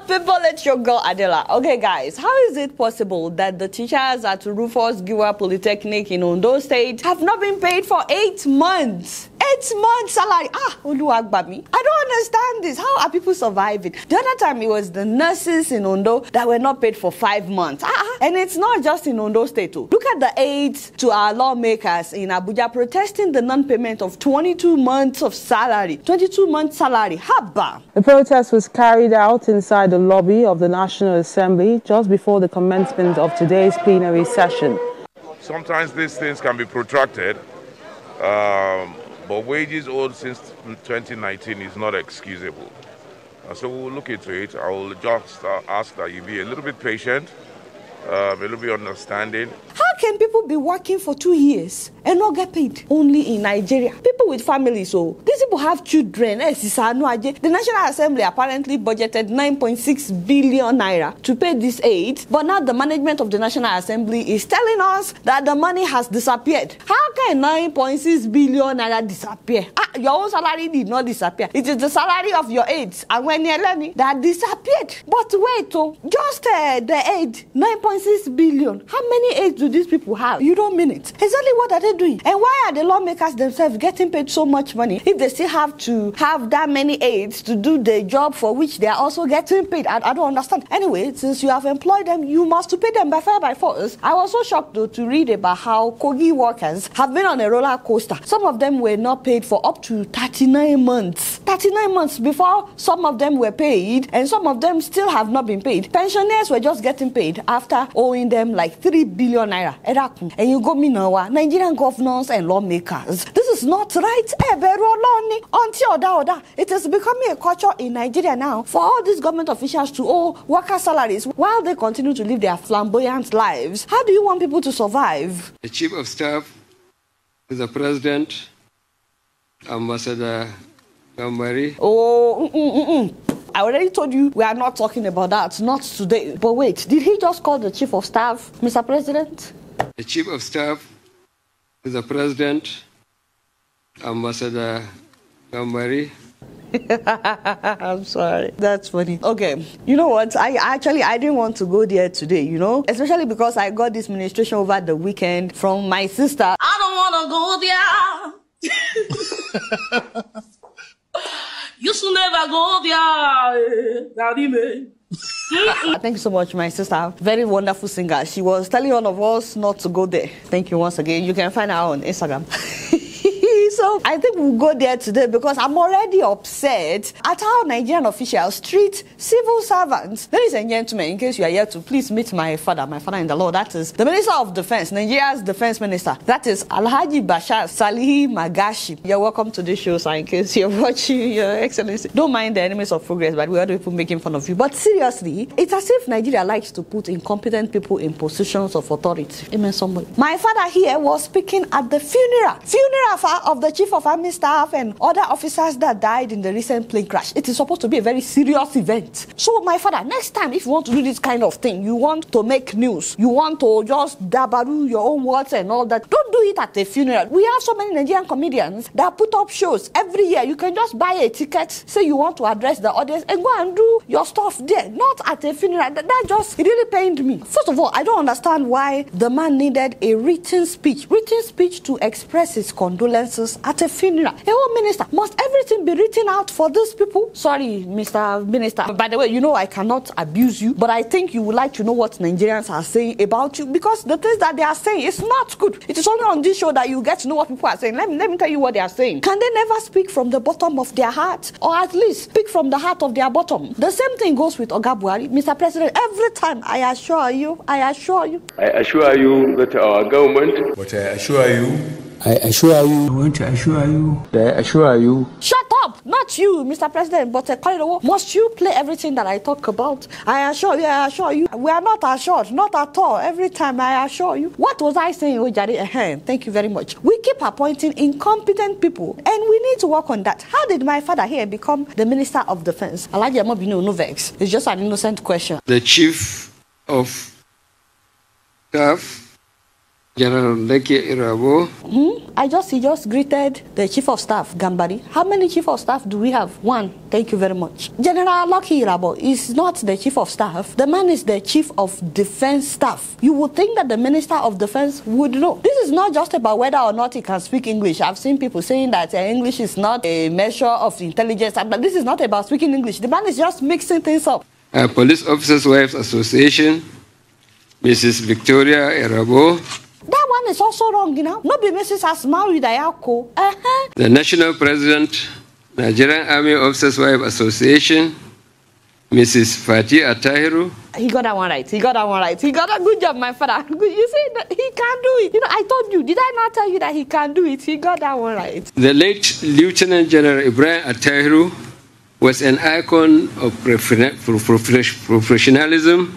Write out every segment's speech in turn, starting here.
People, it's your girl Adela. Okay, guys, how is it possible that the teachers at Rufus Giwa Polytechnic in Ondo State have not been paid for 8 months? 8 months salary. Oluwagbami. I don't understand this. How are people surviving? The other time it was the nurses in Ondo that were not paid for 5 months. And it's not just in Ondo State too. Look at the aides to our lawmakers in Abuja protesting the non-payment of 22 months of salary. 22 months salary. Haba. The protest was carried out inside the lobby of the National Assembly just before the commencement of today's plenary session. Sometimes these things can be protracted, but wages owed since 2019 is not excusable. So we'll look into it. I will just ask that you be a little bit patient, a little bit understanding. How can people be working for 2 years and not get paid? Only in Nigeria. People with families, so these people have children. The National Assembly apparently budgeted 9.6 billion naira to pay this aid, but now the management of the National Assembly is telling us that the money has disappeared. How can 9.6 billion naira disappear? Your own salary did not disappear. It is the salary of your aides and when you're learning that disappeared. But wait, just the aid, 9.6 billion. How many aides do these people have? You don't mean it. Exactly what are they doing? And why are the lawmakers themselves getting paid so much money if they still have to have that many aides to do the job for which they are also getting paid? I don't understand. Anyway, since you have employed them, you must pay them by fire by force. I was so shocked though to read about how Kogi workers have been on a roller coaster. Some of them were not paid for up to 39 months. 39 months before some of them were paid, and some of them still have not been paid. Pensioners were just getting paid after owing them like 3 billion naira. And you go Minawa, Nigerian governors and lawmakers. This is not right. It is becoming a culture in Nigeria now for all these government officials to owe worker salaries while they continue to live their flamboyant lives. How do you want people to survive? The Chief of Staff to the President, Ambassador Gambari. I already told you we are not talking about that, not today. But wait, did he just call the Chief of Staff, Mr. President? The Chief of Staff to the President, Ambassador Gambari. I'm sorry. That's funny. Okay. You know what? I didn't want to go there today, you know? Especially because I got this ministration over the weekend from my sister. I don't want to go there. You should never go there, Daddy man. Thank you so much, my sister. Very wonderful singer. She was telling all of us not to go there. Thank you once again. You can find her on Instagram. So I think we'll go there today because I'm already upset at how Nigerian officials treat civil servants. Ladies and gentlemen, in case you are here to please meet my father in the law, that is the Minister of Defense, Nigeria's Defense Minister. That is Alhaji Shaka Ssali Magashi. You're welcome to this show, sir, in case you're watching, Your Excellency. Don't mind the enemies of progress, but we are people making fun of you. But seriously, it's as if Nigeria likes to put incompetent people in positions of authority. Amen, somebody. My father here was speaking at the funeral of the Chief of Army Staff and other officers that died in the recent plane crash. It is supposed to be a very serious event. So my father, next time if you want to do this kind of thing, you want to make news, you want to just dabaru your own words and all that, don't do it at a funeral. We have so many Nigerian comedians that put up shows every year. You can just buy a ticket, say you want to address the audience and go and do your stuff there, not at a funeral. That just, it really pained me. First of all, I don't understand why the man needed a written speech to express his condolences at a funeral. A whole minister, must everything be written out for these people? Sorry, Mr. Minister. By the way, you know I cannot abuse you, but I think you would like to know what Nigerians are saying about you, because the things that they are saying is not good. It is only on this show that you get to know what people are saying. Let me tell you what they are saying. Can they never speak from the bottom of their heart, or at least speak from the heart of their bottom? The same thing goes with Oga Buhari. Mr. President, every time I assure you that our government. But I assure you. I want to assure you. Shut up! Not you, Mr. President, but must you play everything that I talk about? I assure you. We are not assured, not at all. Every time I assure you. What was I saying, Ojari? Thank you very much. We keep appointing incompetent people, and we need to work on that. How did my father here become the Minister of Defense? Alhaji Amobinu, no vex. It's just an innocent question. The Chief of Staff General Leke Irabo. He just greeted the Chief of Staff, Gambari. How many Chief of Staff do we have? One. Thank you very much. General Lucky Irabo is not the Chief of Staff. The man is the Chief of Defense Staff. You would think that the Minister of Defense would know. This is not just about whether or not he can speak English. I've seen people saying that English is not a measure of intelligence. But this is not about speaking English. The man is just mixing things up. Police Officers' Wives Association, Mrs. Victoria Irabo. That one is also wrong, Not be Mrs. Asmawi Dayako. The National President, Nigerian Army Officers' Wives Association, Mrs. Fati Atahiru. He got that one right. He got a good job, my father. You see, that he can do it. I told you. Did I not tell you that he can do it? He got that one right. The late Lieutenant General Ibrahim Atahiru was an icon of professionalism.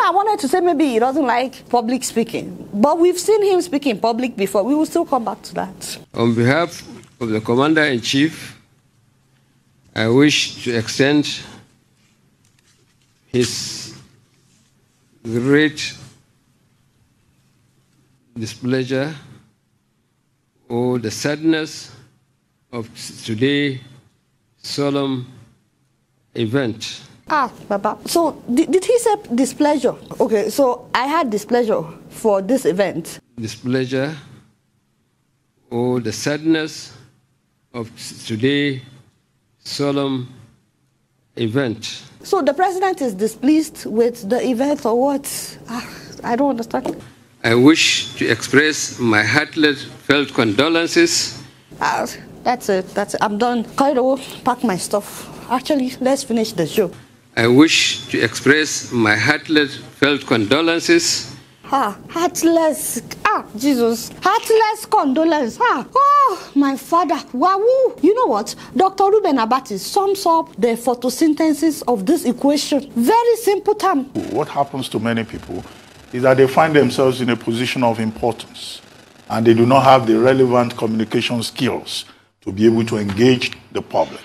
I wanted to say maybe he doesn't like public speaking, but we've seen him speak in public before. We will still come back to that. On behalf of the Commander-in-Chief, I wish to extend his great displeasure or the sadness of today's solemn event. Baba. So, did he say displeasure? Okay, so I had displeasure for this event. Displeasure or the sadness of today's solemn event. So the president is displeased with the event or what? I don't understand. I wish to express my heartfelt condolences. That's it. I'm done. Kaido, pack my stuff. Actually, let's finish the show. I wish to express my heartfelt condolences. Heartless. Jesus. Heartless condolence. Oh, my father. Wow. You know what? Dr. Ruben Abati sums up the photosynthesis of this equation. Very simple term. What happens to many people is that they find themselves in a position of importance and they do not have the relevant communication skills to be able to engage the public.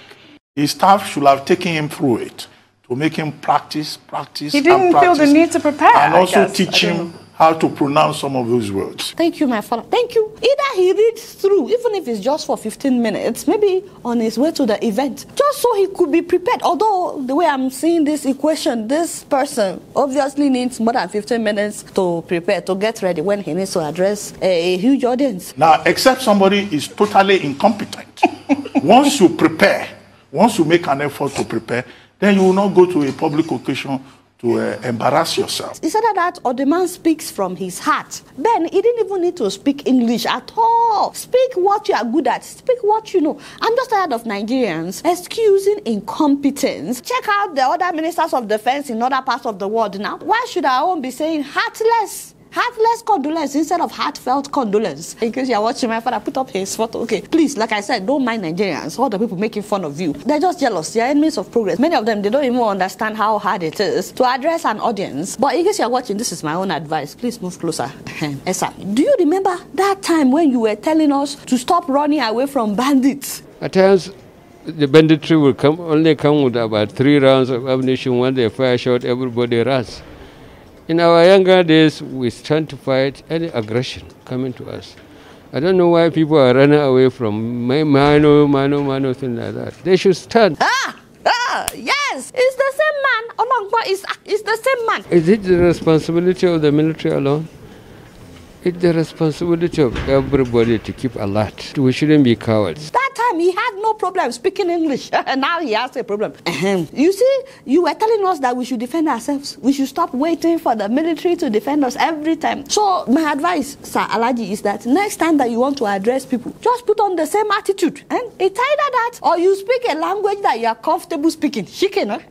His staff should have taken him through it to make him practice. He didn't feel the need to prepare. And also teach him how to pronounce some of those words. Thank you, my father. Thank you. Either he reads through, even if it's just for 15 minutes, maybe on his way to the event, just so he could be prepared. Although, the way I'm seeing this equation, this person obviously needs more than 15 minutes to prepare, to get ready when he needs to address a huge audience. Now, except somebody is totally incompetent. Once you prepare, once you make an effort to prepare, then you will not go to a public occasion to embarrass yourself. It's either that or the man speaks from his heart. Then he didn't even need to speak English at all. Speak what you are good at. Speak what you know. I'm just tired of Nigerians excusing incompetence. Check out the other ministers of defense in other parts of the world now. Why should our own be saying heartless? Heartless condolence instead of heartfelt condolence. In case you're watching, my father put up his photo. Okay, please, like I said, don't mind Nigerians. All the people making fun of you. They're just jealous. They're enemies of progress. Many of them, they don't even understand how hard it is to address an audience. But in case you're watching, this is my own advice. Please move closer. Esa, do you remember that time when you were telling us to stop running away from bandits? At times, the banditry will only come with about 3 rounds of ammunition. When they fire shot, everybody runs. In our younger days, we stand to fight any aggression coming to us. I don't know why people are running away from mano, thing like that. They should stand. Yes, it's the same man. It's the same man. Is it the responsibility of the military alone? It's the responsibility of everybody to keep alert. We shouldn't be cowards. That time he had no problem speaking English. Now he has a problem. You see, you were telling us that we should defend ourselves. We should stop waiting for the military to defend us every time. So my advice, Sir Alaji, is that next time that you want to address people, just put on the same attitude. And it's either that or you speak a language that you are comfortable speaking. Shikena.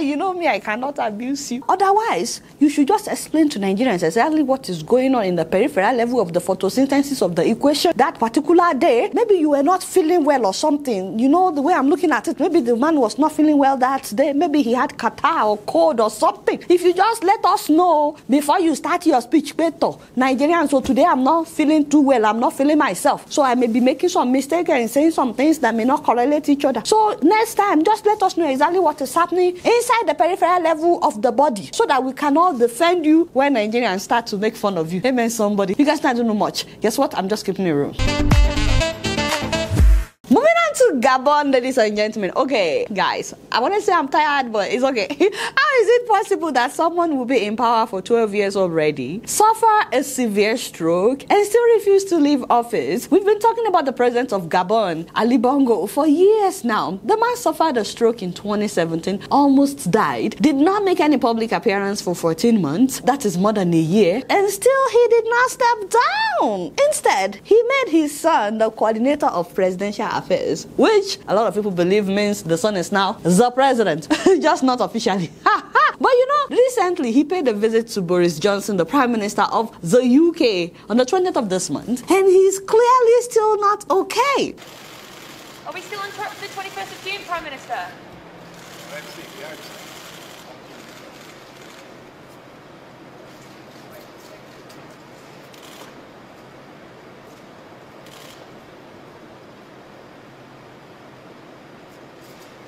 You know me, I cannot abuse you. Otherwise, you should just explain to Nigerians exactly what is going on in the peripheral level of the photosynthesis of the equation that particular day. Maybe you were not feeling well or something. You know, the way I'm looking at it, maybe the man was not feeling well that day. Maybe he had catarrh or cold or something. If you just let us know before you start your speech, better. Nigerian, so today I'm not feeling too well. I'm not feeling myself. So I may be making some mistakes and saying some things that may not correlate each other. So next time, just let us know exactly what is happening inside the peripheral level of the body so that we can all defend you when Nigerians start to make fun of you. Amen, somebody. You guys not do much. Guess what? I'm just keeping it real. Moving on to Gabon, ladies and gentlemen. Okay, guys, I want to say I'm tired, but it's okay. How is it possible that someone will be in power for 12 years already, suffer a severe stroke, and still refuse to leave office? We've been talking about the president of Gabon, Ali Bongo, for years now. The man suffered a stroke in 2017, almost died, did not make any public appearance for 14 months, that is more than a year, and still he did not step down. Instead, he made his son the coordinator of presidential affairs, which a lot of people believe means the son is now the president, just not officially. But you know, recently he paid a visit to Boris Johnson, the Prime Minister of the UK, on the 20th of this month, and he's clearly still not okay. Are we still on track for the 21st of June, Prime Minister? Let's see, yes.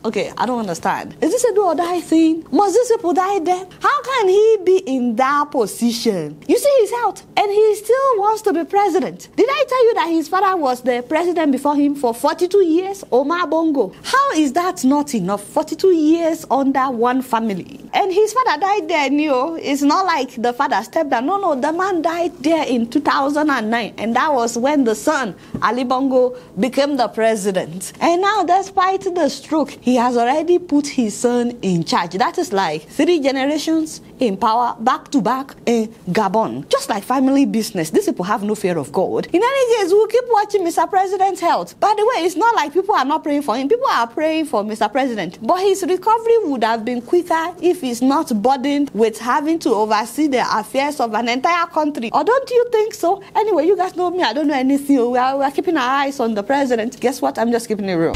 Okay, I don't understand. Is this a do or die thing? Must these people die there? How can he be in that position? You see his health, and he still wants to be president. Did I tell you that his father was the president before him for 42 years? Omar Bongo. How is that not enough? 42 years under one family. And his father died there, it's not like the father stepped down. No, the man died there in 2009, and that was when the son, Ali Bongo, became the president. And now, despite the stroke, he has already put his son in charge. That is like 3 generations in power, back to back in Gabon. Just like family business. These people have no fear of God. In any case, we'll keep watching Mr. President's health. By the way, it's not like people are not praying for him. People are praying for Mr. President. But his recovery would have been quicker if he's not burdened with having to oversee the affairs of an entire country. Or don't you think so? Anyway, you guys know me. I don't know anything. We are keeping our eyes on the president. Guess what? I'm just keeping it real.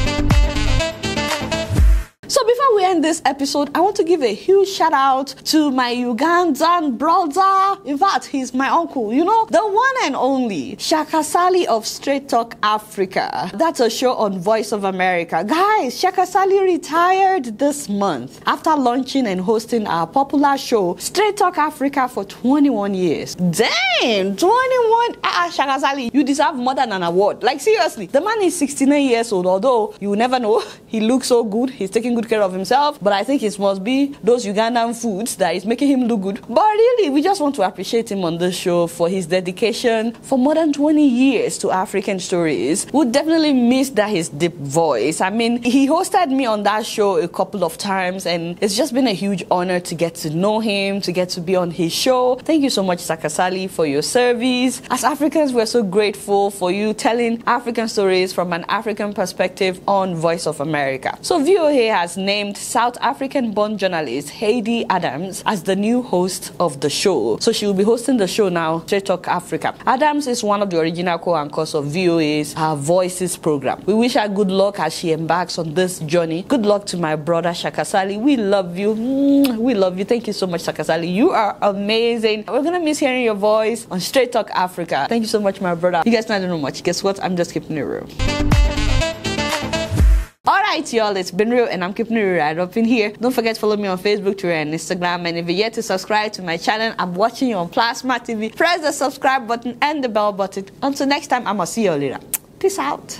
So before we end this episode, I want to give a huge shout out to my Ugandan brother. In fact, he's my uncle, the one and only Shaka Ssali of Straight Talk Africa. That's a show on Voice of America. Guys, Shaka Ssali retired this month after launching and hosting our popular show, Straight Talk Africa, for 21 years. Damn, 21! Shaka Ssali, you deserve more than an award. Like, seriously, the man is 69 years old, although you will never know. He looks so good. He's taking good care of himself, but I think it must be those Ugandan foods that is making him look good. But really, we just want to appreciate him on this show for his dedication for more than 20 years to African stories. We'll definitely miss his deep voice. I mean, he hosted me on that show a couple of times, and it's just been a huge honor to get to know him, to get to be on his show. Thank you so much, Shaka Ssali, for your service. As Africans, we're so grateful for you telling African stories from an African perspective on Voice of America. So VOA has named South African-born journalist Heidi Adams as the new host of the show. So she will be hosting the show now, Straight Talk Africa. Adams is one of the original co-anchors of VOA's Her Voices program. We wish her good luck as she embarks on this journey. Good luck to my brother Shaka Ssali. We love you. We love you. Thank you so much, Shaka Ssali. You are amazing. We're gonna miss hearing your voice on Straight Talk Africa. Thank you so much, my brother. You guys don't know much. Guess what? I'm just keeping it real. Alright, y'all, it's been real, and I'm keeping it right up in here. Don't forget to follow me on Facebook, Twitter, and Instagram. And if you're yet to subscribe to my channel, I'm watching you on Plasma TV. Press the subscribe button and the bell button. Until next time, I'ma see you later. Peace out.